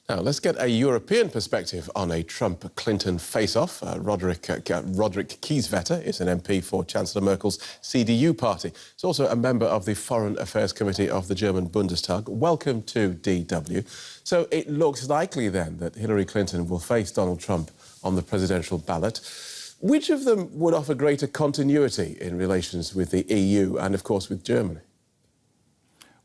Now, let's get a European perspective on a Trump-Clinton face-off. Roderich Kiesewetter is an MP for Chancellor Merkel's CDU party. He's also a member of the Foreign Affairs Committee of the German Bundestag. Welcome to DW. So it looks likely, then, that Hillary Clinton will face Donald Trump on the presidential ballot. Which of them would offer greater continuity in relations with the EU and, of course, with Germany?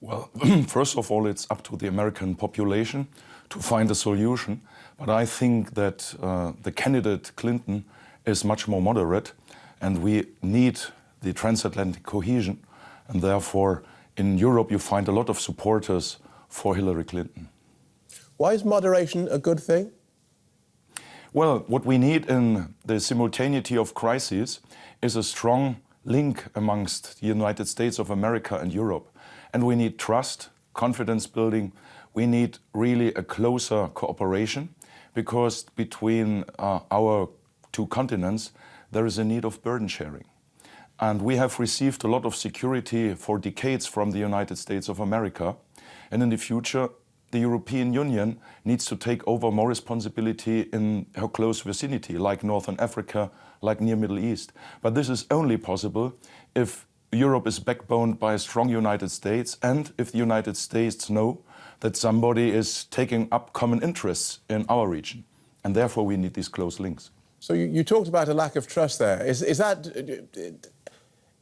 Well, first of all, it's up to the American population to find a solution. But I think that the candidate Clinton is much more moderate, and we need the transatlantic cohesion. And therefore, in Europe, you find a lot of supporters for Hillary Clinton. Why is moderation a good thing? Well, what we need in the simultaneity of crises is a strong link amongst the United States of America and Europe. And we need trust, confidence building. We need really a closer cooperation, because between our two continents there is a need of burden sharing. And we have received a lot of security for decades from the United States of America. And in the future, the European Union needs to take over more responsibility in her close vicinity, like Northern Africa, like near Middle East. But this is only possible if Europe is backboned by a strong United States, and if the United States know that somebody is taking up common interests in our region. And therefore we need these close links. So you talked about a lack of trust there. Is that,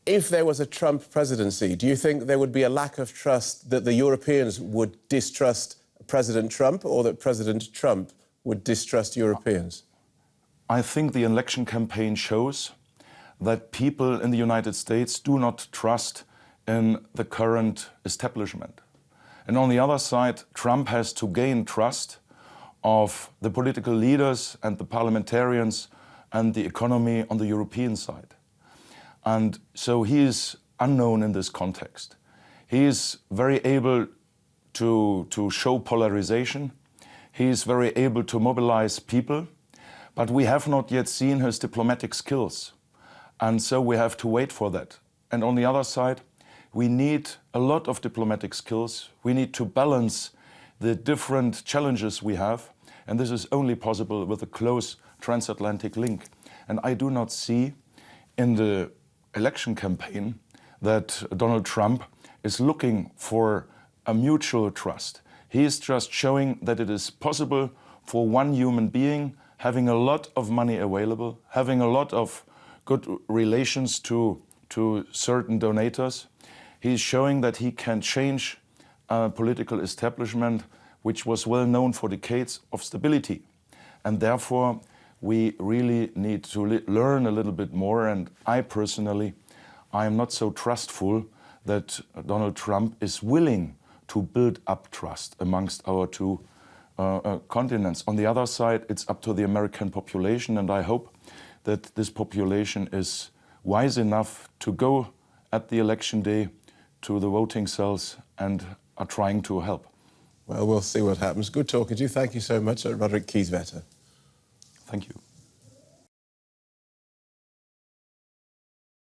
if there was a Trump presidency, do you think there would be a lack of trust that the Europeans would distrust President Trump, or that President Trump would distrust Europeans? I think the election campaign shows that people in the United States do not trust in the current establishment. And on the other side, Trump has to gain trust of the political leaders and the parliamentarians and the economy on the European side. And so he is unknown in this context. He is very able to show polarization. He is very able to mobilize people, but we have not yet seen his diplomatic skills. And so we have to wait for that. And on the other side, we need a lot of diplomatic skills. We need to balance the different challenges we have. And this is only possible with a close transatlantic link. And I do not see in the election campaign that Donald Trump is looking for a mutual trust. He is just showing that it is possible for one human being, having a lot of money available, having a lot of good relations to certain donors. He's showing that he can change a political establishment which was well known for decades of stability. And therefore, we really need to learn a little bit more. And I personally, I am not so trustful that Donald Trump is willing to build up trust amongst our two continents. On the other side, it's up to the American population, and I hope that this population is wise enough to go at the election day to the voting cells and are trying to help. Well, we'll see what happens. Good talking to you. Thank you so much, Roderich Kiesewetter. Thank you.